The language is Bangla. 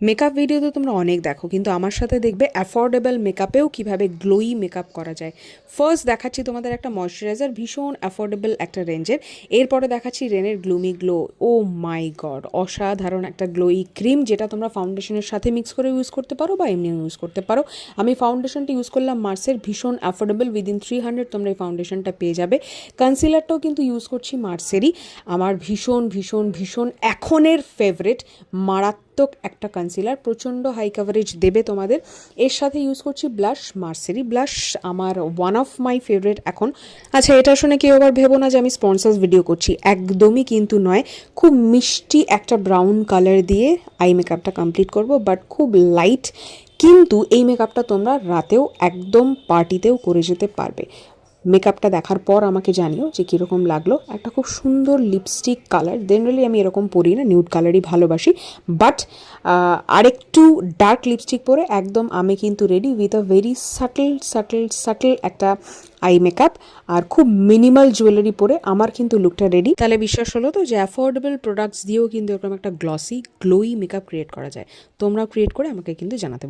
মেকআপ ভিডিও তো তোমরা অনেক দেখো, কিন্তু আমার সাথে দেখবে অ্যাফোর্ডেবল মেকআপেও কীভাবে গ্লোই মেকআপ করা যায়। ফার্স্ট দেখাচ্ছি তোমাদের একটা ময়শ্চারাইজার, ভীষণ অ্যাফোর্ডেবল একটা রেঞ্জের। এরপরে দেখাচ্ছি রেনের গ্লুমি গ্লো। ও মাই গড, অসাধারণ একটা গ্লোই ক্রিম, যেটা তোমরা ফাউন্ডেশনের সাথে মিক্স করে ইউজ করতে পারো বা এমনিও ইউজ করতে পারো। আমি ফাউন্ডেশনটা ইউজ করলাম মার্সের, ভীষণ অ্যাফোর্ডেবল, উইদিন 300 তোমরা এই ফাউন্ডেশনটা পেয়ে যাবে। কনসিলারটাও কিন্তু ইউজ করছি মার্সেরই, আমার ভীষণ ভীষণ ভীষণ এখনের ফেভারিট, মারাত্মক একটা কনসিলার, প্রচণ্ড হাই কাভারেজ দেবে তোমাদের। এর সাথে ইউজ করছি ব্লাশ, মার্সেরি ব্লাশ, আমার ওয়ান অফ মাই ফেভারিট এখন। আচ্ছা, এটা শুনে কেউ আবার ভেবো না যে আমি স্পন্সার্স ভিডিও করছি, একদমই কিন্তু নয়। খুব মিষ্টি একটা ব্রাউন কালার দিয়ে আই মেকআপটা কমপ্লিট করব, বাট খুব লাইট, কিন্তু এই মেকআপটা তোমরা রাতেও একদম পার্টিতেও করে যেতে পারবে। মেকআপটা দেখার পর আমাকে জানিও যে কীরকম লাগলো। একটা খুব সুন্দর লিপস্টিক কালার, জেনারেলি আমি এরকম পরি না, নিউড কালারই ভালোবাসি, বাট আরেকটু ডার্ক লিপস্টিক পরে একদম আমি কিন্তু ready with a very subtle একটা আই মেকআপ, আর খুব মিনিমাল জুয়েলারি পরে আমার কিন্তু লুকটা রেডি। তাহলে বিশ্বাস হলো তো যে অ্যাফোর্ডেবল প্রোডাক্টস দিয়েও কিন্তু এরকম একটা গ্লসি গ্লোই মেকআপ ক্রিয়েট করা যায়। তোমরাও ক্রিয়েট করে আমাকে কিন্তু জানাতে ভুলো।